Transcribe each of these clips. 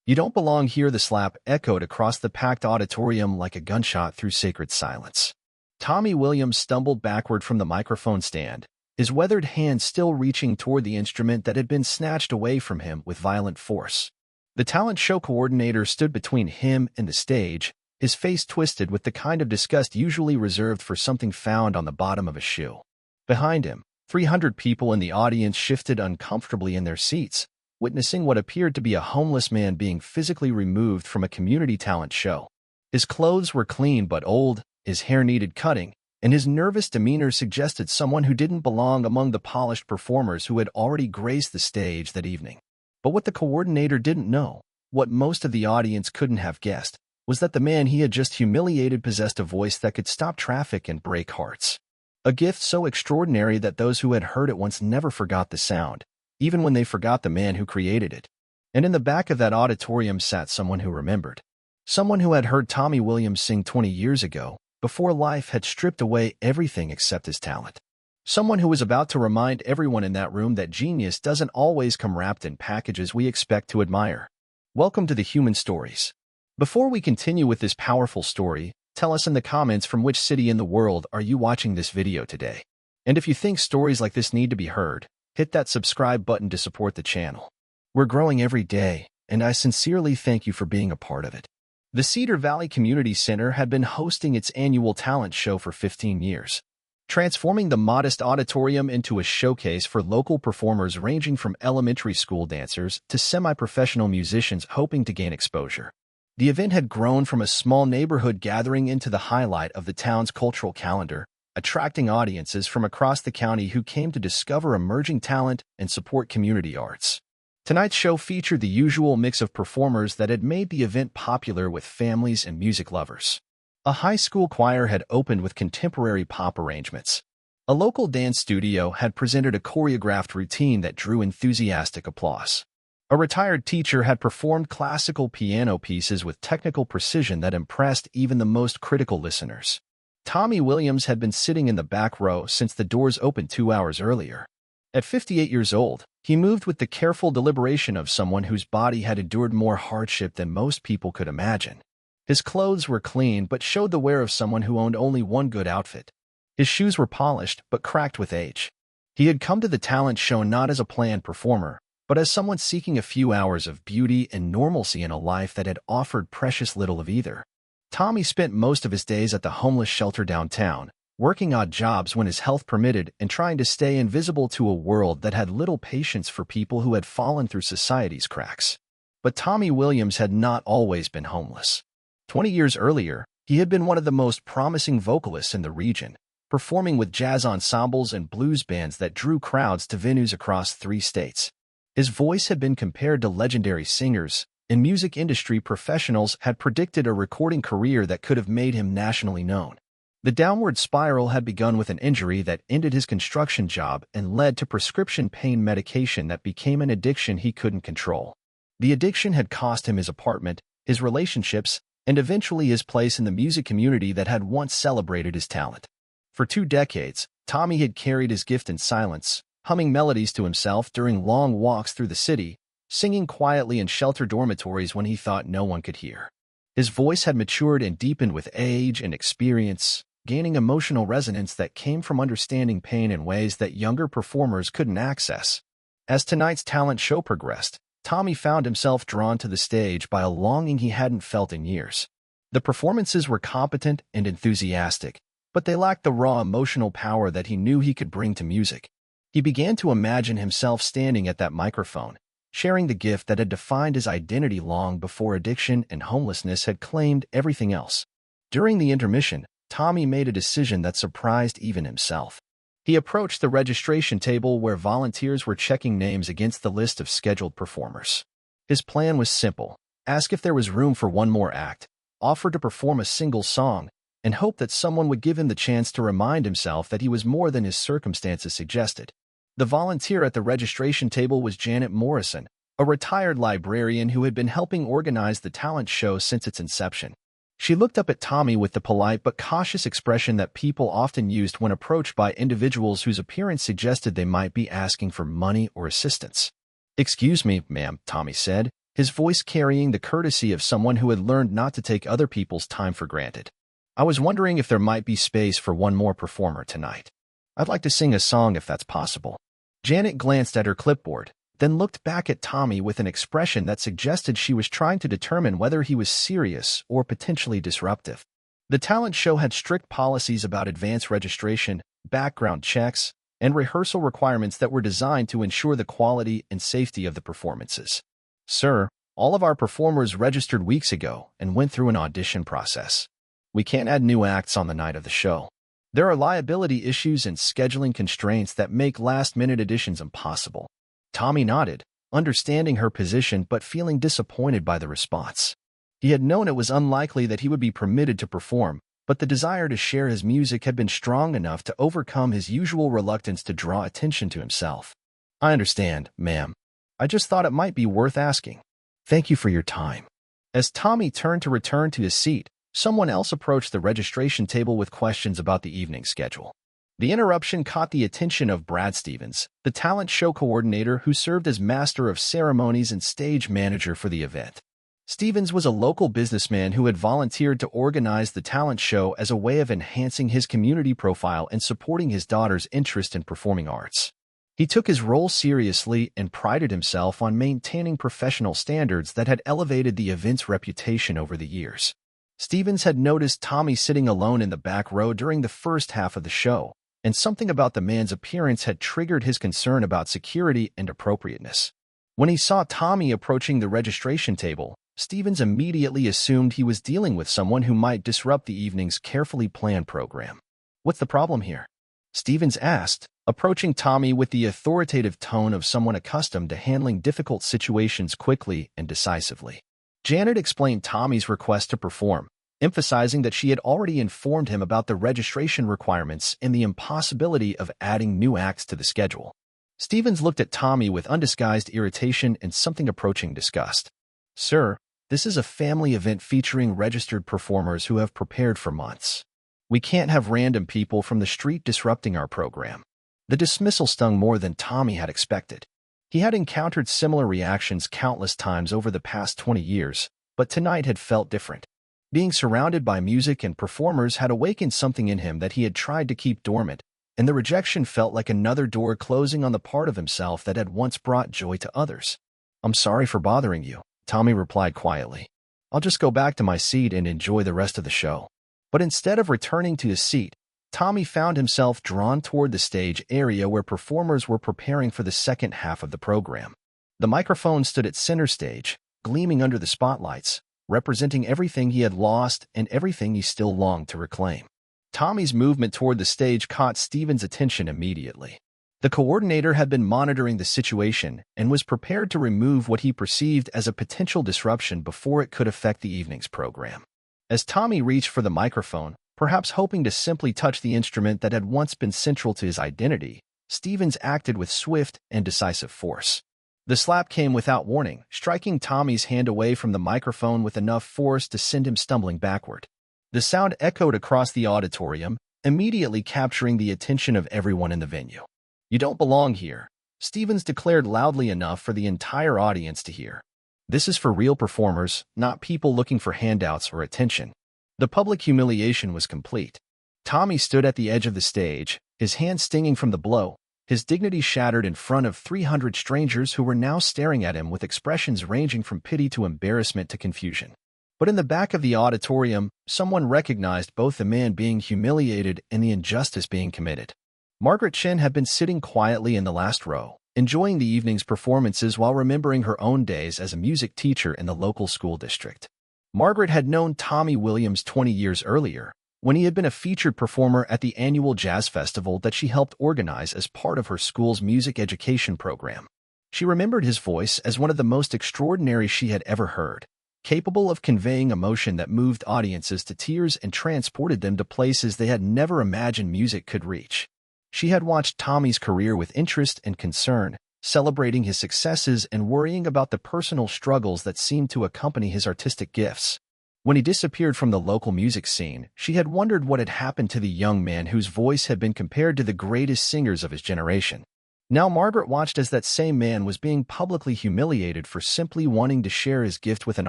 "You don't belong here," the slap echoed across the packed auditorium like a gunshot through sacred silence. Tommy Williams stumbled backward from the microphone stand, his weathered hand still reaching toward the instrument that had been snatched away from him with violent force. The talent show coordinator stood between him and the stage, his face twisted with the kind of disgust usually reserved for something found on the bottom of a shoe. Behind him, 300 people in the audience shifted uncomfortably in their seats, witnessing what appeared to be a homeless man being physically removed from a community talent show. His clothes were clean but old, his hair needed cutting, and his nervous demeanor suggested someone who didn't belong among the polished performers who had already graced the stage that evening. But what the coordinator didn't know, what most of the audience couldn't have guessed, was that the man he had just humiliated possessed a voice that could stop traffic and break hearts. A gift so extraordinary that those who had heard it once never forgot the sound, even when they forgot the man who created it. And in the back of that auditorium sat someone who remembered. Someone who had heard Tommy Williams sing 20 years ago, before life had stripped away everything except his talent. Someone who was about to remind everyone in that room that genius doesn't always come wrapped in packages we expect to admire. Welcome to the Human Stories. Before we continue with this powerful story, tell us in the comments from which city in the world are you watching this video today. And if you think stories like this need to be heard, hit that subscribe button to support the channel. We're growing every day, and I sincerely thank you for being a part of it. The Cedar Valley Community Center had been hosting its annual talent show for 15 years, transforming the modest auditorium into a showcase for local performers ranging from elementary school dancers to semi-professional musicians hoping to gain exposure. The event had grown from a small neighborhood gathering into the highlight of the town's cultural calendar, attracting audiences from across the county who came to discover emerging talent and support community arts. Tonight's show featured the usual mix of performers that had made the event popular with families and music lovers. A high school choir had opened with contemporary pop arrangements. A local dance studio had presented a choreographed routine that drew enthusiastic applause. A retired teacher had performed classical piano pieces with technical precision that impressed even the most critical listeners. Tommy Williams had been sitting in the back row since the doors opened 2 hours earlier. At 58 years old, he moved with the careful deliberation of someone whose body had endured more hardship than most people could imagine. His clothes were clean but showed the wear of someone who owned only one good outfit. His shoes were polished but cracked with age. He had come to the talent show not as a planned performer, but as someone seeking a few hours of beauty and normalcy in a life that had offered precious little of either. Tommy spent most of his days at the homeless shelter downtown, working odd jobs when his health permitted and trying to stay invisible to a world that had little patience for people who had fallen through society's cracks. But Tommy Williams had not always been homeless. 20 years earlier, he had been one of the most promising vocalists in the region, performing with jazz ensembles and blues bands that drew crowds to venues across 3 states. His voice had been compared to legendary singers, and music industry professionals had predicted a recording career that could have made him nationally known. The downward spiral had begun with an injury that ended his construction job and led to prescription pain medication that became an addiction he couldn't control. The addiction had cost him his apartment, his relationships, and eventually his place in the music community that had once celebrated his talent. For 2 decades, Tommy had carried his gift in silence, humming melodies to himself during long walks through the city, singing quietly in shelter dormitories when he thought no one could hear. His voice had matured and deepened with age and experience, gaining emotional resonance that came from understanding pain in ways that younger performers couldn't access. As tonight's talent show progressed, Tommy found himself drawn to the stage by a longing he hadn't felt in years. The performances were competent and enthusiastic, but they lacked the raw emotional power that he knew he could bring to music. He began to imagine himself standing at that microphone, sharing the gift that had defined his identity long before addiction and homelessness had claimed everything else. During the intermission, Tommy made a decision that surprised even himself. He approached the registration table where volunteers were checking names against the list of scheduled performers. His plan was simple: ask if there was room for one more act, offer to perform a single song, and hope that someone would give him the chance to remind himself that he was more than his circumstances suggested. The volunteer at the registration table was Janet Morrison, a retired librarian who had been helping organize the talent show since its inception. She looked up at Tommy with the polite but cautious expression that people often used when approached by individuals whose appearance suggested they might be asking for money or assistance. "Excuse me, ma'am," Tommy said, his voice carrying the courtesy of someone who had learned not to take other people's time for granted. "I was wondering if there might be space for one more performer tonight. I'd like to sing a song if that's possible." Janet glanced at her clipboard, then looked back at Tommy with an expression that suggested she was trying to determine whether he was serious or potentially disruptive. The talent show had strict policies about advance registration, background checks, and rehearsal requirements that were designed to ensure the quality and safety of the performances. "Sir, all of our performers registered weeks ago and went through an audition process. We can't add new acts on the night of the show. There are liability issues and scheduling constraints that make last-minute additions impossible." Tommy nodded, understanding her position but feeling disappointed by the response. He had known it was unlikely that he would be permitted to perform, but the desire to share his music had been strong enough to overcome his usual reluctance to draw attention to himself. "I understand, ma'am. I just thought it might be worth asking. Thank you for your time." As Tommy turned to return to his seat, someone else approached the registration table with questions about the evening schedule. The interruption caught the attention of Brad Stevens, the talent show coordinator who served as master of ceremonies and stage manager for the event. Stevens was a local businessman who had volunteered to organize the talent show as a way of enhancing his community profile and supporting his daughter's interest in performing arts. He took his role seriously and prided himself on maintaining professional standards that had elevated the event's reputation over the years. Stevens had noticed Tommy sitting alone in the back row during the first half of the show, and something about the man's appearance had triggered his concern about security and appropriateness. When he saw Tommy approaching the registration table, Stevens immediately assumed he was dealing with someone who might disrupt the evening's carefully planned program. "What's the problem here?" Stevens asked, approaching Tommy with the authoritative tone of someone accustomed to handling difficult situations quickly and decisively. Janet explained Tommy's request to perform, emphasizing that she had already informed him about the registration requirements and the impossibility of adding new acts to the schedule. Stevens looked at Tommy with undisguised irritation and something approaching disgust. "Sir, this is a family event featuring registered performers who have prepared for months. We can't have random people from the street disrupting our program." The dismissal stung more than Tommy had expected. He had encountered similar reactions countless times over the past 20 years, but tonight had felt different. Being surrounded by music and performers had awakened something in him that he had tried to keep dormant, and the rejection felt like another door closing on the part of himself that had once brought joy to others. "I'm sorry for bothering you," Tommy replied quietly. "I'll just go back to my seat and enjoy the rest of the show." But instead of returning to his seat, Tommy found himself drawn toward the stage area where performers were preparing for the second half of the program. The microphone stood at center stage, gleaming under the spotlights, representing everything he had lost and everything he still longed to reclaim. Tommy's movement toward the stage caught Stevens' attention immediately. The coordinator had been monitoring the situation and was prepared to remove what he perceived as a potential disruption before it could affect the evening's program. As Tommy reached for the microphone, perhaps hoping to simply touch the instrument that had once been central to his identity, Stevens acted with swift and decisive force. The slap came without warning, striking Tommy's hand away from the microphone with enough force to send him stumbling backward. The sound echoed across the auditorium, immediately capturing the attention of everyone in the venue. "You don't belong here," Stevens declared loudly enough for the entire audience to hear. "This is for real performers, not people looking for handouts or attention." The public humiliation was complete. Tommy stood at the edge of the stage, his hand stinging from the blow, his dignity shattered in front of 300 strangers who were now staring at him with expressions ranging from pity to embarrassment to confusion. But in the back of the auditorium, someone recognized both the man being humiliated and the injustice being committed. Margaret Chen had been sitting quietly in the last row, enjoying the evening's performances while remembering her own days as a music teacher in the local school district. Margaret had known Tommy Williams 20 years earlier, when he had been a featured performer at the annual jazz festival that she helped organize as part of her school's music education program. She remembered his voice as one of the most extraordinary she had ever heard, capable of conveying emotion that moved audiences to tears and transported them to places they had never imagined music could reach. She had watched Tommy's career with interest and concern, celebrating his successes and worrying about the personal struggles that seemed to accompany his artistic gifts. When he disappeared from the local music scene, she had wondered what had happened to the young man whose voice had been compared to the greatest singers of his generation. Now Margaret watched as that same man was being publicly humiliated for simply wanting to share his gift with an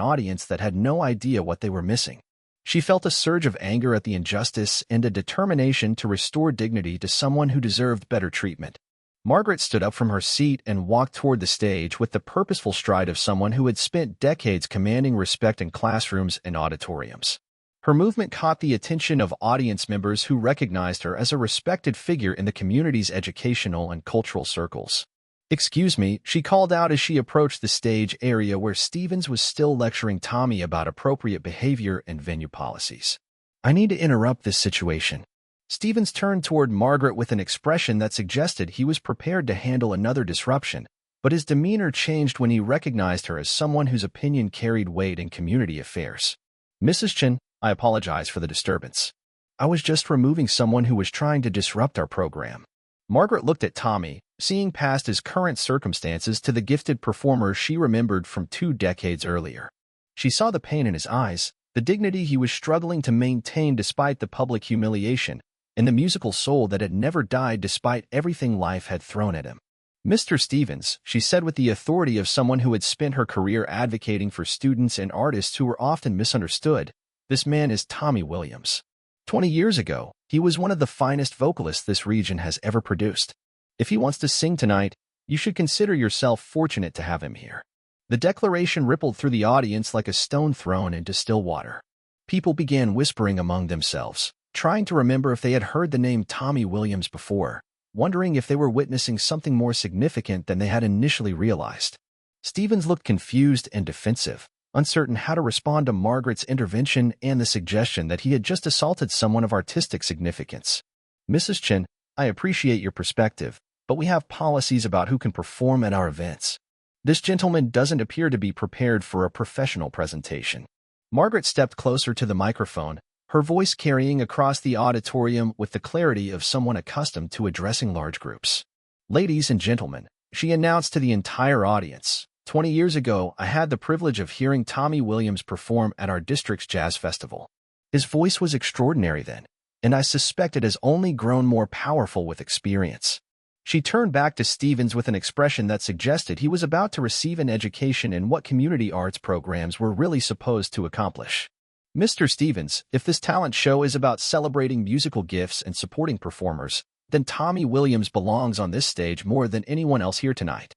audience that had no idea what they were missing. She felt a surge of anger at the injustice and a determination to restore dignity to someone who deserved better treatment. Margaret stood up from her seat and walked toward the stage with the purposeful stride of someone who had spent decades commanding respect in classrooms and auditoriums. Her movement caught the attention of audience members who recognized her as a respected figure in the community's educational and cultural circles. "Excuse me," she called out as she approached the stage area where Stevens was still lecturing Tommy about appropriate behavior and venue policies. "I need to interrupt this situation." Stevens turned toward Margaret with an expression that suggested he was prepared to handle another disruption, but his demeanor changed when he recognized her as someone whose opinion carried weight in community affairs. "Mrs. Chen, I apologize for the disturbance. I was just removing someone who was trying to disrupt our program." Margaret looked at Tommy, seeing past his current circumstances to the gifted performer she remembered from 2 decades earlier. She saw the pain in his eyes, the dignity he was struggling to maintain despite the public humiliation, and the musical soul that had never died despite everything life had thrown at him. "Mr. Stevens," she said with the authority of someone who had spent her career advocating for students and artists who were often misunderstood, "this man is Tommy Williams. 20 years ago, he was one of the finest vocalists this region has ever produced. If he wants to sing tonight, you should consider yourself fortunate to have him here." The declaration rippled through the audience like a stone thrown into still water. People began whispering among themselves, trying to remember if they had heard the name Tommy Williams before, wondering if they were witnessing something more significant than they had initially realized. Stevens looked confused and defensive, uncertain how to respond to Margaret's intervention and the suggestion that he had just assaulted someone of artistic significance. "Mrs. Chen, I appreciate your perspective, but we have policies about who can perform at our events. This gentleman doesn't appear to be prepared for a professional presentation." Margaret stepped closer to the microphone, her voice carrying across the auditorium with the clarity of someone accustomed to addressing large groups. "Ladies and gentlemen," she announced to the entire audience, 20 years ago, I had the privilege of hearing Tommy Williams perform at our district's jazz festival. His voice was extraordinary then, and I suspect it has only grown more powerful with experience. She turned back to Stevens with an expression that suggested he was about to receive an education in what community arts programs were really supposed to accomplish. "Mr. Stevens, if this talent show is about celebrating musical gifts and supporting performers, then Tommy Williams belongs on this stage more than anyone else here tonight."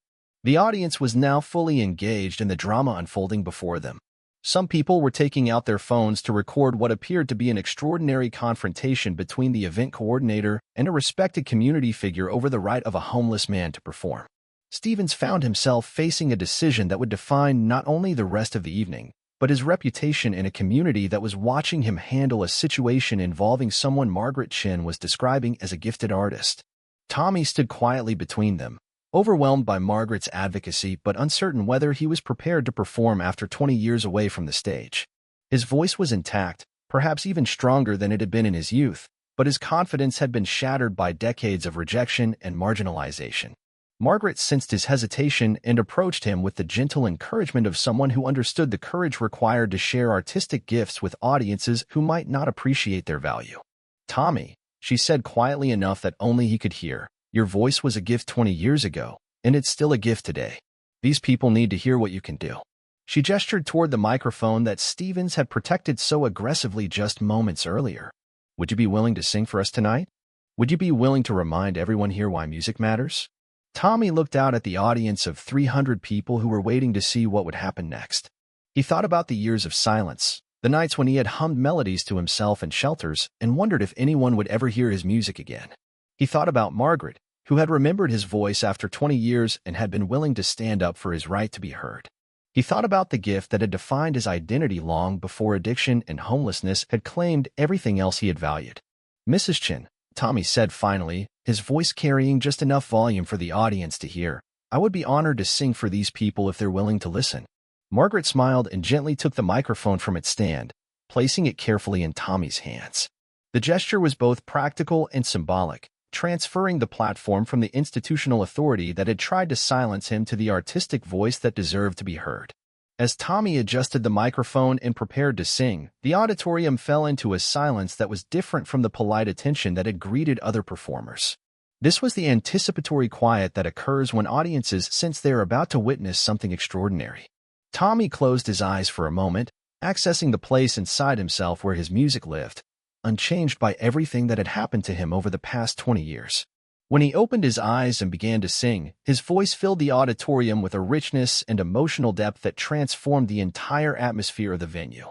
The audience was now fully engaged in the drama unfolding before them. Some people were taking out their phones to record what appeared to be an extraordinary confrontation between the event coordinator and a respected community figure over the right of a homeless man to perform. Stevens found himself facing a decision that would define not only the rest of the evening, but his reputation in a community that was watching him handle a situation involving someone Margaret Chen was describing as a gifted artist. Tommy stood quietly between them, overwhelmed by Margaret's advocacy but uncertain whether he was prepared to perform after 20 years away from the stage. His voice was intact, perhaps even stronger than it had been in his youth, but his confidence had been shattered by decades of rejection and marginalization. Margaret sensed his hesitation and approached him with the gentle encouragement of someone who understood the courage required to share artistic gifts with audiences who might not appreciate their value. "Tommy," she said quietly enough that only he could hear, "your voice was a gift 20 years ago, and it's still a gift today. These people need to hear what you can do." She gestured toward the microphone that Stevens had protected so aggressively just moments earlier. "Would you be willing to sing for us tonight? Would you be willing to remind everyone here why music matters?" Tommy looked out at the audience of 300 people who were waiting to see what would happen next. He thought about the years of silence, the nights when he had hummed melodies to himself in shelters and wondered if anyone would ever hear his music again. He thought about Margaret, who had remembered his voice after 20 years and had been willing to stand up for his right to be heard. He thought about the gift that had defined his identity long before addiction and homelessness had claimed everything else he had valued. "Mrs. Chen," Tommy said finally, his voice carrying just enough volume for the audience to hear, "I would be honored to sing for these people if they're willing to listen." Margaret smiled and gently took the microphone from its stand, placing it carefully in Tommy's hands. The gesture was both practical and symbolic, transferring the platform from the institutional authority that had tried to silence him to the artistic voice that deserved to be heard. As Tommy adjusted the microphone and prepared to sing, the auditorium fell into a silence that was different from the polite attention that had greeted other performers. This was the anticipatory quiet that occurs when audiences sense they are about to witness something extraordinary. Tommy closed his eyes for a moment, accessing the place inside himself where his music lived, unchanged by everything that had happened to him over the past 20 years. When he opened his eyes and began to sing, his voice filled the auditorium with a richness and emotional depth that transformed the entire atmosphere of the venue.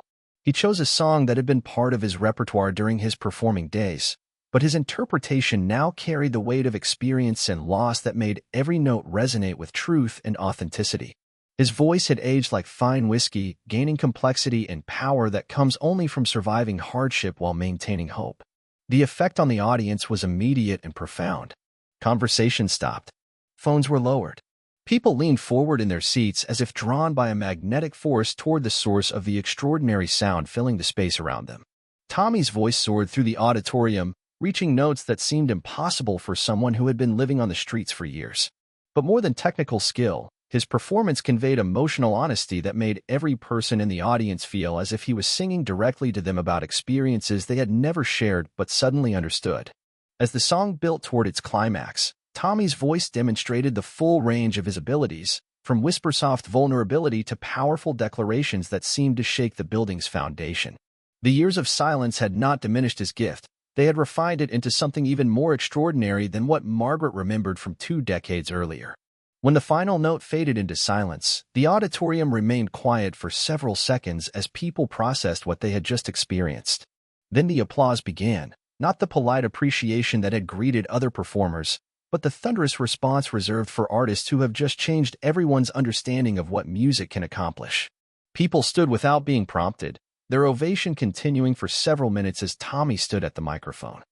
He chose a song that had been part of his repertoire during his performing days, but his interpretation now carried the weight of experience and loss that made every note resonate with truth and authenticity. His voice had aged like fine whiskey, gaining complexity and power that comes only from surviving hardship while maintaining hope. The effect on the audience was immediate and profound. Conversation stopped. Phones were lowered. People leaned forward in their seats as if drawn by a magnetic force toward the source of the extraordinary sound filling the space around them. Tommy's voice soared through the auditorium, reaching notes that seemed impossible for someone who had been living on the streets for years. But more than technical skill, his performance conveyed emotional honesty that made every person in the audience feel as if he was singing directly to them about experiences they had never shared but suddenly understood. As the song built toward its climax, Tommy's voice demonstrated the full range of his abilities, from whisper-soft vulnerability to powerful declarations that seemed to shake the building's foundation. The years of silence had not diminished his gift. They had refined it into something even more extraordinary than what Margaret remembered from 2 decades earlier. When the final note faded into silence, the auditorium remained quiet for several seconds as people processed what they had just experienced. Then the applause began, not the polite appreciation that had greeted other performers, but the thunderous response reserved for artists who have just changed everyone's understanding of what music can accomplish. People stood without being prompted, their ovation continuing for several minutes as Tommy stood at the microphone.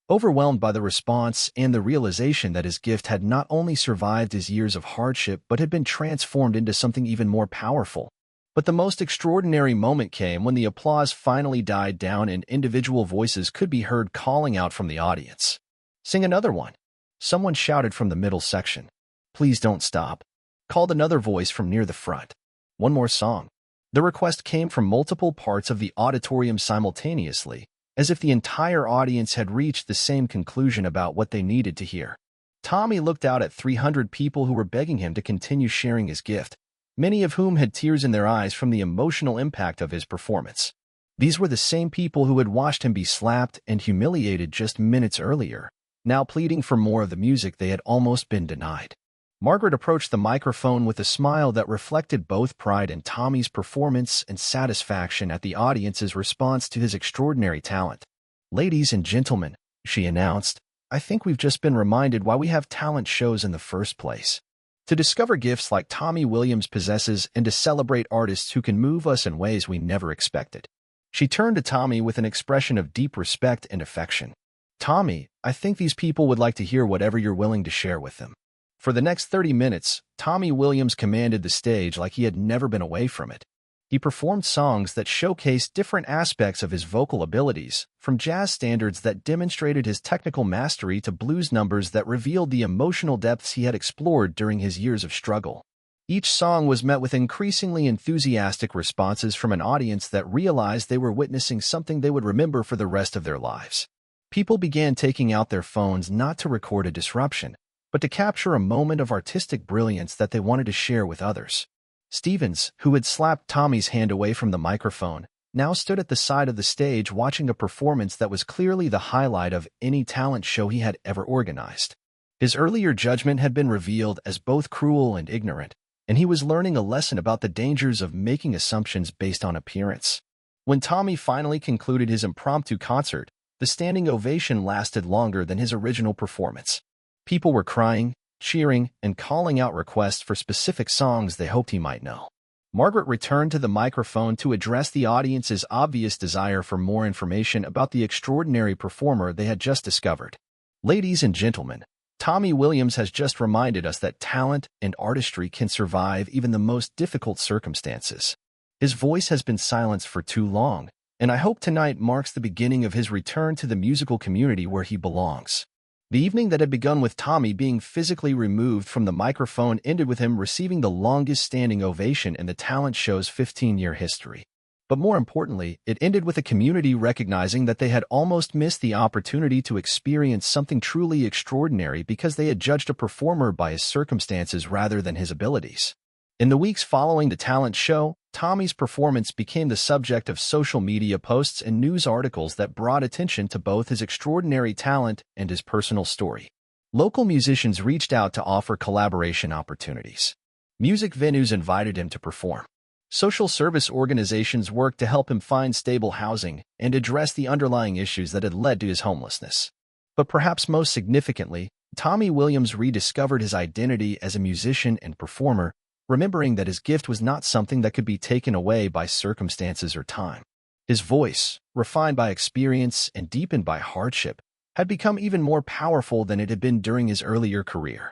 Overwhelmed by the response and the realization that his gift had not only survived his years of hardship but had been transformed into something even more powerful. But the most extraordinary moment came when the applause finally died down and individual voices could be heard calling out from the audience. "Sing another one," someone shouted from the middle section. "Please don't stop," called another voice from near the front. "One more song." The request came from multiple parts of the auditorium simultaneously, as if the entire audience had reached the same conclusion about what they needed to hear. Tommy looked out at 300 people who were begging him to continue sharing his gift, many of whom had tears in their eyes from the emotional impact of his performance. These were the same people who had watched him be slapped and humiliated just minutes earlier, now pleading for more of the music they had almost been denied. Margaret approached the microphone with a smile that reflected both pride in Tommy's performance and satisfaction at the audience's response to his extraordinary talent. "Ladies and gentlemen," she announced, "I think we've just been reminded why we have talent shows in the first place. To discover gifts like Tommy Williams possesses and to celebrate artists who can move us in ways we never expected." She turned to Tommy with an expression of deep respect and affection. "Tommy, I think these people would like to hear whatever you're willing to share with them." For the next 30 minutes, Tommy Williams commanded the stage like he had never been away from it. He performed songs that showcased different aspects of his vocal abilities, from jazz standards that demonstrated his technical mastery to blues numbers that revealed the emotional depths he had explored during his years of struggle. Each song was met with increasingly enthusiastic responses from an audience that realized they were witnessing something they would remember for the rest of their lives. People began taking out their phones not to record a disruption, but to capture a moment of artistic brilliance that they wanted to share with others. Stevens, who had slapped Tommy's hand away from the microphone, now stood at the side of the stage watching a performance that was clearly the highlight of any talent show he had ever organized. His earlier judgment had been revealed as both cruel and ignorant, and he was learning a lesson about the dangers of making assumptions based on appearance. When Tommy finally concluded his impromptu concert, the standing ovation lasted longer than his original performance. People were crying, cheering, and calling out requests for specific songs they hoped he might know. Margaret returned to the microphone to address the audience's obvious desire for more information about the extraordinary performer they had just discovered. "Ladies and gentlemen, Tommy Williams has just reminded us that talent and artistry can survive even the most difficult circumstances. His voice has been silenced for too long, and I hope tonight marks the beginning of his return to the musical community where he belongs." The evening that had begun with Tommy being physically removed from the microphone ended with him receiving the longest standing ovation in the talent show's 15-year history. But more importantly, it ended with a community recognizing that they had almost missed the opportunity to experience something truly extraordinary because they had judged a performer by his circumstances rather than his abilities. In the weeks following the talent show, Tommy's performance became the subject of social media posts and news articles that brought attention to both his extraordinary talent and his personal story. Local musicians reached out to offer collaboration opportunities. Music venues invited him to perform. Social service organizations worked to help him find stable housing and address the underlying issues that had led to his homelessness. But perhaps most significantly, Tommy Williams rediscovered his identity as a musician and performer, remembering that his gift was not something that could be taken away by circumstances or time. His voice, refined by experience and deepened by hardship, had become even more powerful than it had been during his earlier career.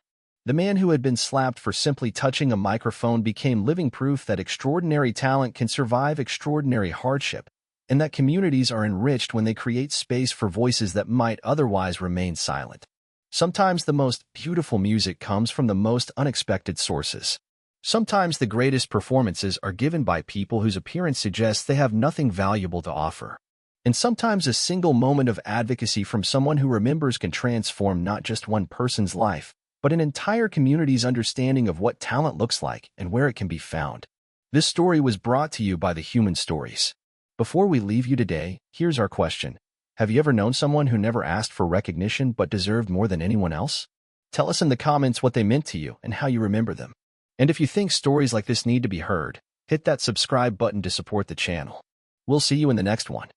The man who had been slapped for simply touching a microphone became living proof that extraordinary talent can survive extraordinary hardship, and that communities are enriched when they create space for voices that might otherwise remain silent. Sometimes the most beautiful music comes from the most unexpected sources. Sometimes the greatest performances are given by people whose appearance suggests they have nothing valuable to offer. And sometimes a single moment of advocacy from someone who remembers can transform not just one person's life, but an entire community's understanding of what talent looks like and where it can be found. This story was brought to you by The Human Stories. Before we leave you today, here's our question. Have you ever known someone who never asked for recognition but deserved more than anyone else? Tell us in the comments what they meant to you and how you remember them. And if you think stories like this need to be heard, hit that subscribe button to support the channel. We'll see you in the next one.